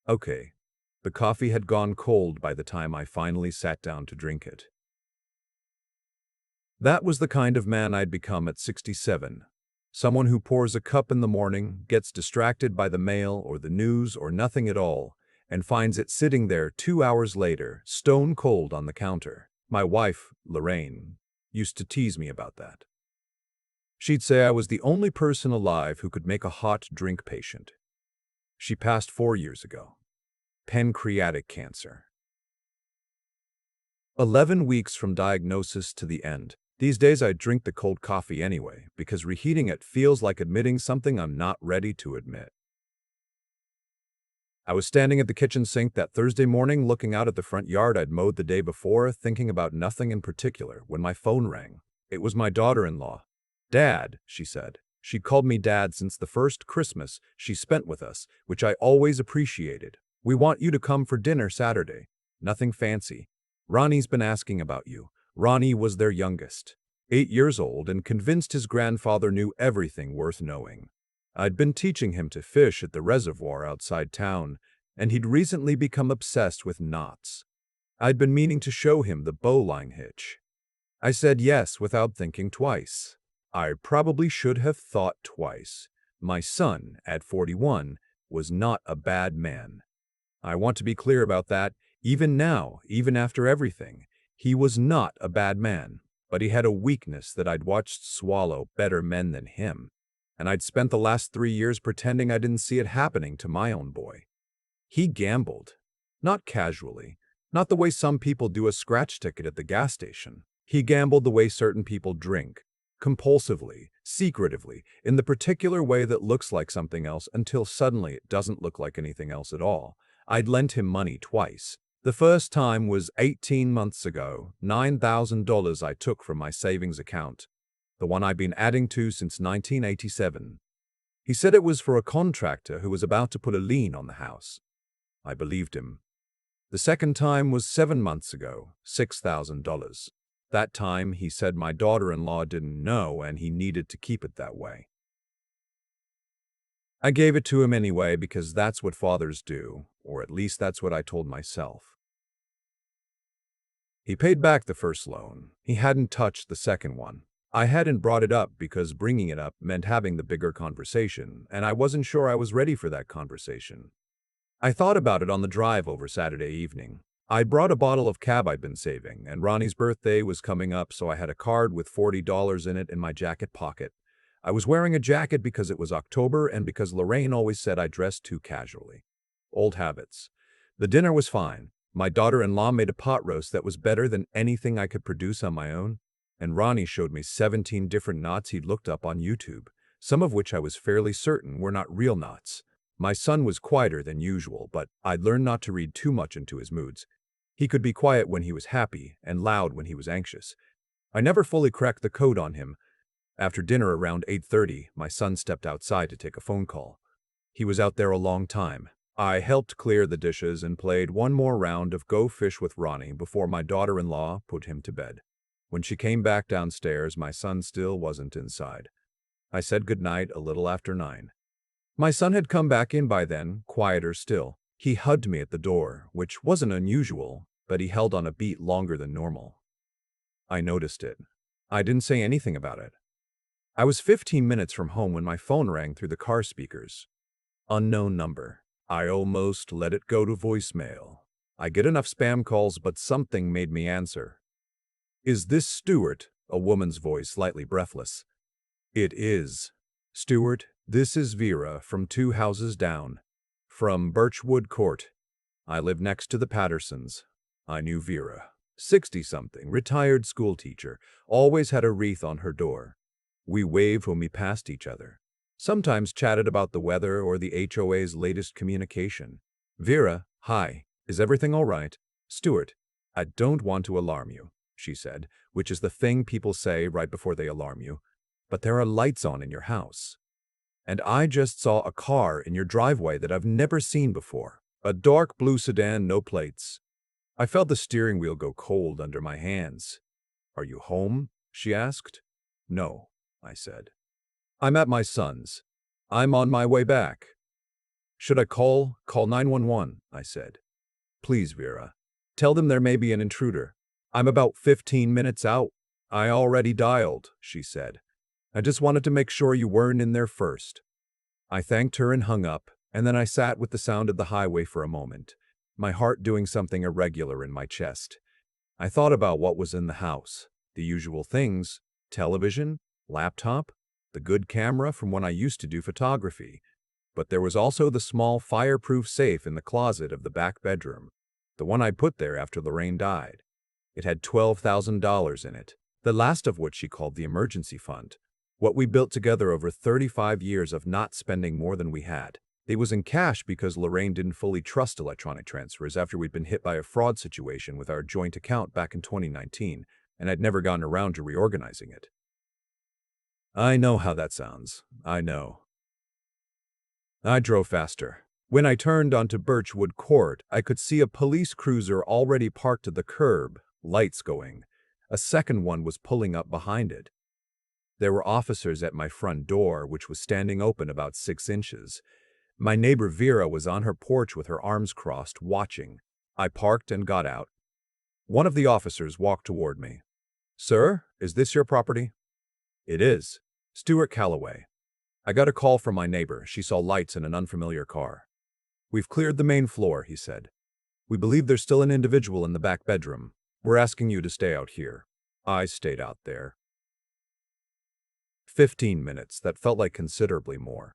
Okay, the coffee had gone cold by the time I finally sat down to drink it. That was the kind of man I'd become at 67. Someone who pours a cup in the morning, gets distracted by the mail or the news or nothing at all, and finds it sitting there 2 hours later, stone cold on the counter. My wife, Lorraine, used to tease me about that. She'd say I was the only person alive who could make a hot drink patient. She passed 4 years ago. Pancreatic cancer. 11 weeks from diagnosis to the end. These days I drink the cold coffee anyway, because reheating it feels like admitting something I'm not ready to admit. I was standing at the kitchen sink that Thursday morning looking out at the front yard I'd mowed the day before, thinking about nothing in particular, when my phone rang. It was my daughter-in-law. "Dad," she said. She'd called me Dad since the first Christmas she spent with us, which I always appreciated. "We want you to come for dinner Saturday. Nothing fancy. Ronnie's been asking about you." Ronnie was their youngest, 8 years old, and convinced his grandfather knew everything worth knowing. I'd been teaching him to fish at the reservoir outside town, and he'd recently become obsessed with knots. I'd been meaning to show him the bowline hitch. I said yes without thinking twice. I probably should have thought twice. My son, at 41, was not a bad man. I want to be clear about that, even now, even after everything. He was not a bad man, but he had a weakness that I'd watched swallow better men than him, and I'd spent the last 3 years pretending I didn't see it happening to my own boy. He gambled. Not casually, not the way some people do a scratch ticket at the gas station. He gambled the way certain people drink, compulsively, secretively, in the particular way that looks like something else until suddenly it doesn't look like anything else at all. I'd lent him money twice. The first time was 18 months ago, $9,000 I took from my savings account, the one I'd been adding to since 1987. He said it was for a contractor who was about to put a lien on the house. I believed him. The second time was 7 months ago, $6,000. That time, he said my daughter-in-law didn't know and he needed to keep it that way. I gave it to him anyway because that's what fathers do, or at least that's what I told myself. He paid back the first loan. He hadn't touched the second one. I hadn't brought it up because bringing it up meant having the bigger conversation, and I wasn't sure I was ready for that conversation. I thought about it on the drive over Saturday evening. I'd brought a bottle of cab I'd been saving, and Ronnie's birthday was coming up, so I had a card with $40 in it in my jacket pocket. I was wearing a jacket because it was October and because Lorraine always said I dressed too casually. Old habits. The dinner was fine. My daughter-in-law made a pot roast that was better than anything I could produce on my own, and Ronnie showed me 17 different knots he'd looked up on YouTube, some of which I was fairly certain were not real knots. My son was quieter than usual, but I'd learned not to read too much into his moods. He could be quiet when he was happy and loud when he was anxious. I never fully cracked the code on him. After dinner around 8:30, my son stepped outside to take a phone call. He was out there a long time. I helped clear the dishes and played one more round of Go Fish with Ronnie before my daughter-in-law put him to bed. When she came back downstairs, my son still wasn't inside. I said goodnight a little after 9. My son had come back in by then, quieter still. He hugged me at the door, which wasn't unusual, but he held on a beat longer than normal. I noticed it. I didn't say anything about it. I was 15 minutes from home when my phone rang through the car speakers. Unknown number. I almost let it go to voicemail. I get enough spam calls, but something made me answer. "Is this Stuart?" A woman's voice, slightly breathless. "It is. Stuart, this is Vera from 2 houses down. From Birchwood Court. I live next to the Pattersons." I knew Vera. 60-something, retired schoolteacher, always had a wreath on her door. We waved when we passed each other. Sometimes chatted about the weather or the HOA's latest communication. "Vera, hi, is everything all right?" "Stuart, I don't want to alarm you," she said, which is the thing people say right before they alarm you, "but there are lights on in your house. And I just saw a car in your driveway that I've never seen before. A dark blue sedan, no plates." I felt the steering wheel go cold under my hands. "Are you home?" she asked. "No," I said. "I'm at my son's. I'm on my way back." Should I call 911? I said. Please, Vera. Tell them there may be an intruder. I'm about 15 minutes out. I already dialed, she said. I just wanted to make sure you weren't in there first. I thanked her and hung up, and then I sat with the sound of the highway for a moment, my heart doing something irregular in my chest. I thought about what was in the house, the usual things: television, laptop, the good camera from when I used to do photography. But there was also the small fireproof safe in the closet of the back bedroom, the one I put there after Lorraine died. It had $12,000 in it, the last of which she called the emergency fund. What we built together over 35 years of not spending more than we had. It was in cash because Lorraine didn't fully trust electronic transfers after we'd been hit by a fraud situation with our joint account back in 2019, and I'd never gotten around to reorganizing it. I know how that sounds. I know. I drove faster. When I turned onto Birchwood Court, I could see a police cruiser already parked at the curb, lights going. A second one was pulling up behind it. There were officers at my front door, which was standing open about 6 inches. My neighbor Vera was on her porch with her arms crossed, watching. I parked and got out. One of the officers walked toward me. Sir, is this your property? It is. Stuart Calloway. I got a call from my neighbor. She saw lights in an unfamiliar car. We've cleared the main floor, he said. We believe there's still an individual in the back bedroom. We're asking you to stay out here. I stayed out there. 15 minutes, that felt like considerably more.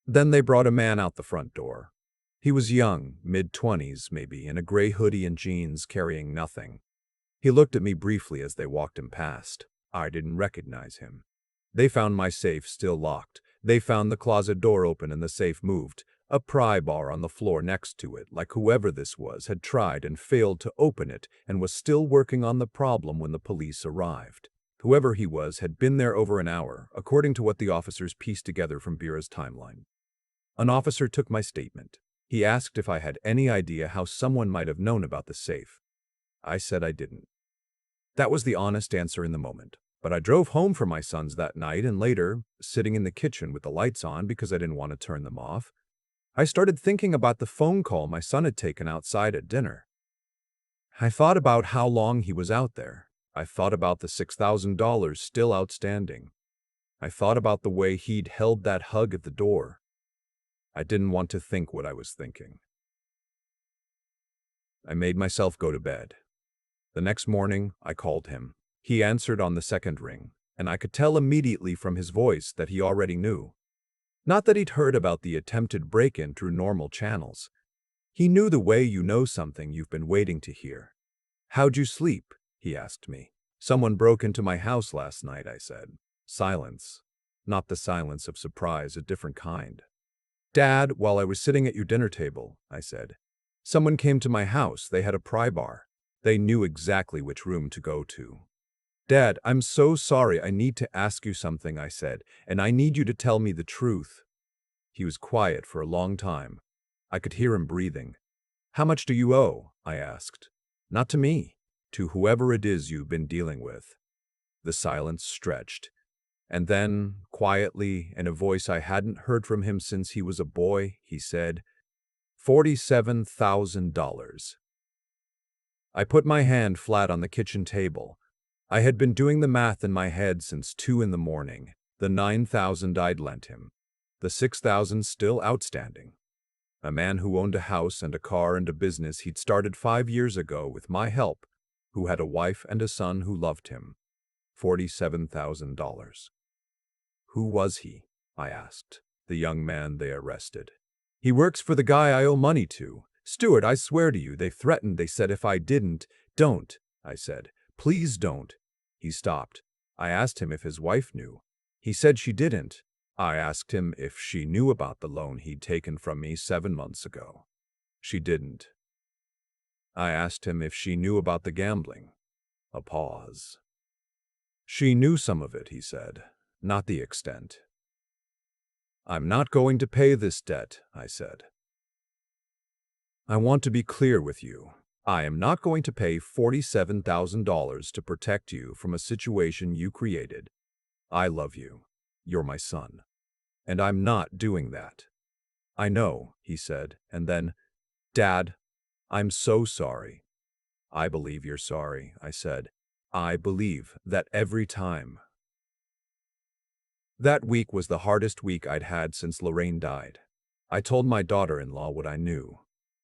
Then they brought a man out the front door. He was young, mid-20s maybe, in a gray hoodie and jeans, carrying nothing. He looked at me briefly as they walked him past. I didn't recognize him. They found my safe still locked. They found the closet door open and the safe moved, a pry bar on the floor next to it, like whoever this was had tried and failed to open it and was still working on the problem when the police arrived. Whoever he was had been there over an hour, according to what the officers pieced together from Vera's timeline. An officer took my statement. He asked if I had any idea how someone might have known about the safe. I said I didn't. That was the honest answer in the moment. But I drove home for my sons that night, and later, sitting in the kitchen with the lights on because I didn't want to turn them off, I started thinking about the phone call my son had taken outside at dinner. I thought about how long he was out there. I thought about the $6,000 still outstanding. I thought about the way he'd held that hug at the door. I didn't want to think what I was thinking. I made myself go to bed. The next morning, I called him. He answered on the second ring, and I could tell immediately from his voice that he already knew. Not that he'd heard about the attempted break-in through normal channels. He knew the way you know something you've been waiting to hear. How'd you sleep? He asked me. Someone broke into my house last night, I said. Silence. Not the silence of surprise, a different kind. Dad, while I was sitting at your dinner table, I said. Someone came to my house. They had a pry bar. They knew exactly which room to go to. Dad, I'm so sorry. I need to ask you something, I said, and I need you to tell me the truth. He was quiet for a long time. I could hear him breathing. How much do you owe? I asked. Not to me, to whoever it is you've been dealing with. The silence stretched. And then, quietly, in a voice I hadn't heard from him since he was a boy, he said, $47,000. I put my hand flat on the kitchen table. I had been doing the math in my head since 2 in the morning. The $9,000 I'd lent him. The $6,000 still outstanding. A man who owned a house and a car and a business he'd started 5 years ago with my help, who had a wife and a son who loved him. $47,000. Who was he? I asked. The young man they arrested. He works for the guy I owe money to. Stuart, I swear to you, they threatened. They said if I didn't, don't, I said. Please don't. He stopped. I asked him if his wife knew. He said she didn't. I asked him if she knew about the loan he'd taken from me 7 months ago. She didn't. I asked him if she knew about the gambling. A pause. She knew some of it, he said, not the extent. I'm not going to pay this debt, I said. I want to be clear with you. I am not going to pay $47,000 to protect you from a situation you created. I love you. You're my son. and I'm not doing that." "I know," he said, and then, "Dad, I'm so sorry." "I believe you're sorry," I said. "I believe that every time." That week was the hardest week I'd had since Lorraine died. I told my daughter-in-law what I knew,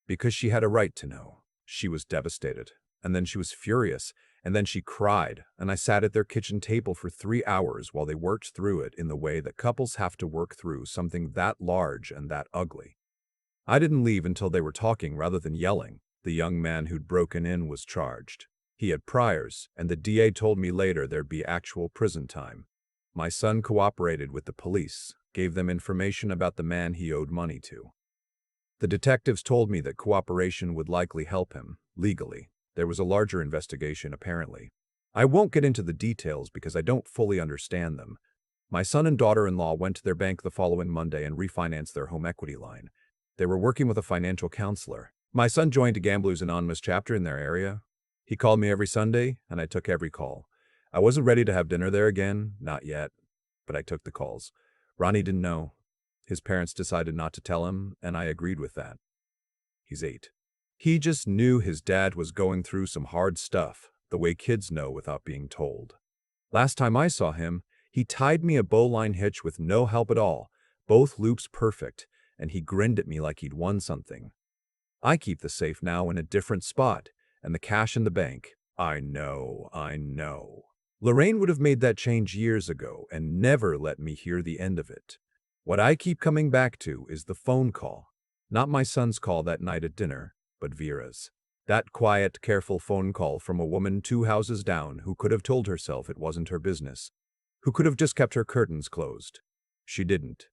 because she had a right to know. She was devastated, and then she was furious, and then she cried, and I sat at their kitchen table for 3 hours while they worked through it in the way that couples have to work through something that large and that ugly. I didn't leave until they were talking rather than yelling. The young man who'd broken in was charged. He had priors, and the DA told me later there'd be actual prison time. My son cooperated with the police, gave them information about the man he owed money to. The detectives told me that cooperation would likely help him, legally. There was a larger investigation, apparently. I won't get into the details because I don't fully understand them. My son and daughter-in-law went to their bank the following Monday and refinanced their home equity line. They were working with a financial counselor. My son joined a Gamblers Anonymous chapter in their area. He called me every Sunday, and I took every call. I wasn't ready to have dinner there again, not yet, but I took the calls. Ronnie didn't know. His parents decided not to tell him, and I agreed with that. He's 8. He just knew his dad was going through some hard stuff, the way kids know without being told. Last time I saw him, he tied me a bowline hitch with no help at all, both loops perfect, and he grinned at me like he'd won something. I keep the safe now in a different spot, and the cash in the bank. I know. Lorraine would have made that change years ago and never let me hear the end of it. What I keep coming back to is the phone call. Not my son's call that night at dinner, but Vera's. That quiet, careful phone call from a woman 2 houses down who could have told herself it wasn't her business, who could have just kept her curtains closed. She didn't.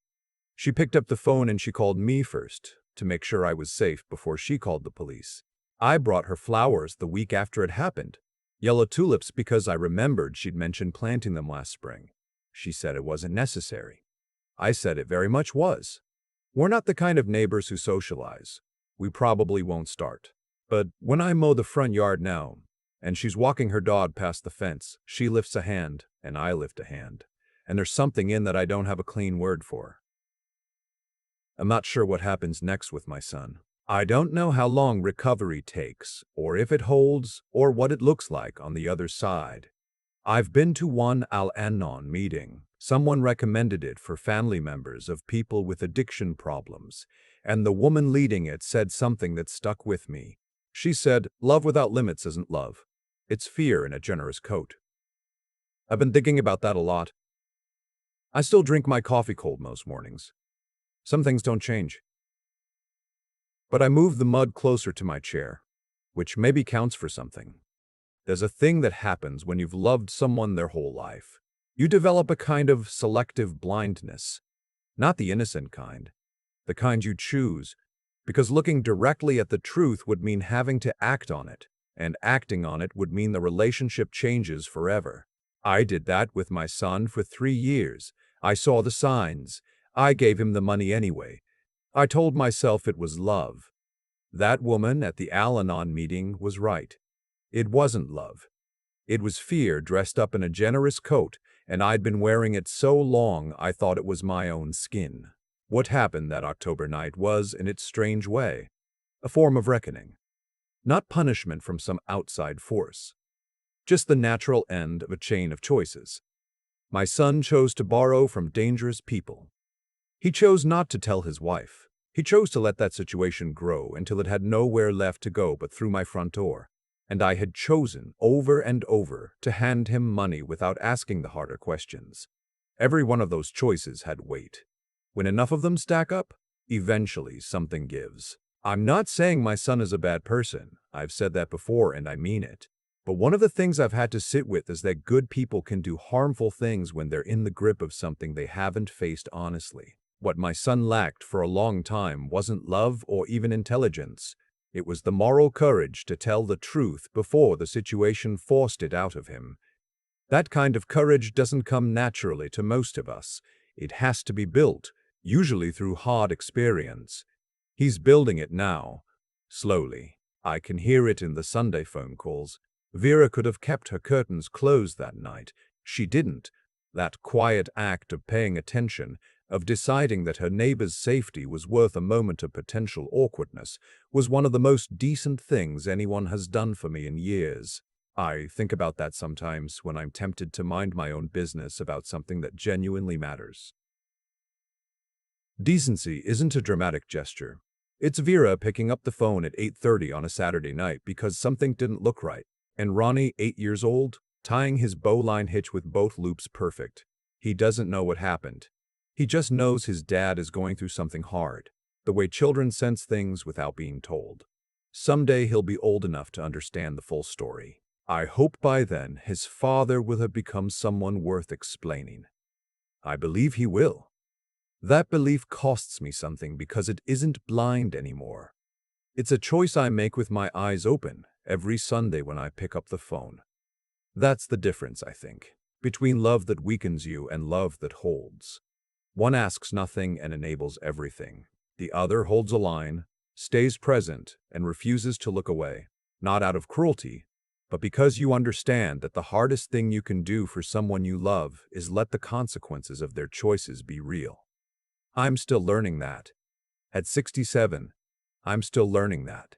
She picked up the phone and she called me first, to make sure I was safe before she called the police. I brought her flowers the week after it happened. Yellow tulips because I remembered she'd mentioned planting them last spring. She said it wasn't necessary. I said it very much was. We're not the kind of neighbors who socialize. We probably won't start. But when I mow the front yard now, and she's walking her dog past the fence, she lifts a hand, and I lift a hand. And there's something in that I don't have a clean word for. I'm not sure what happens next with my son. I don't know how long recovery takes, or if it holds, or what it looks like on the other side. I've been to one Al-Anon meeting. Someone recommended it for family members of people with addiction problems, and the woman leading it said something that stuck with me. She said, "Love without limits isn't love. It's fear in a generous coat." I've been thinking about that a lot. I still drink my coffee cold most mornings. Some things don't change. But I moved the mug closer to my chair, which maybe counts for something. There's a thing that happens when you've loved someone their whole life. You develop a kind of selective blindness. Not the innocent kind, the kind you choose, because looking directly at the truth would mean having to act on it, and acting on it would mean the relationship changes forever. I did that with my son for 3 years. I saw the signs. I gave him the money anyway. I told myself it was love. That woman at the Al-Anon meeting was right. It wasn't love. It was fear dressed up in a generous coat, and I'd been wearing it so long I thought it was my own skin. What happened that October night was, in its strange way, a form of reckoning. Not punishment from some outside force. Just the natural end of a chain of choices. My son chose to borrow from dangerous people. He chose not to tell his wife. He chose to let that situation grow until it had nowhere left to go but through my front door. And I had chosen, over and over, to hand him money without asking the harder questions. Every one of those choices had weight. When enough of them stack up, eventually something gives. I'm not saying my son is a bad person. I've said that before and I mean it. But one of the things I've had to sit with is that good people can do harmful things when they're in the grip of something they haven't faced honestly. What my son lacked for a long time wasn't love or even intelligence. It was the moral courage to tell the truth before the situation forced it out of him. That kind of courage doesn't come naturally to most of us. It has to be built, usually through hard experience. He's building it now, slowly. I can hear it in the Sunday phone calls. Vera could have kept her curtains closed that night. She didn't. That quiet act of paying attention, of deciding that her neighbor's safety was worth a moment of potential awkwardness, was one of the most decent things anyone has done for me in years. I think about that sometimes when I'm tempted to mind my own business about something that genuinely matters. Decency isn't a dramatic gesture. It's Vera picking up the phone at 8:30 on a Saturday night because something didn't look right, and Ronnie, 8 years old, tying his bowline hitch with both loops perfect. He doesn't know what happened. He just knows his dad is going through something hard, the way children sense things without being told. Someday he'll be old enough to understand the full story. I hope by then his father will have become someone worth explaining. I believe he will. That belief costs me something because it isn't blind anymore. It's a choice I make with my eyes open every Sunday when I pick up the phone. That's the difference, I think, between love that weakens you and love that holds. One asks nothing and enables everything. The other holds a line, stays present, and refuses to look away, not out of cruelty, but because you understand that the hardest thing you can do for someone you love is let the consequences of their choices be real. I'm still learning that. At 67, I'm still learning that.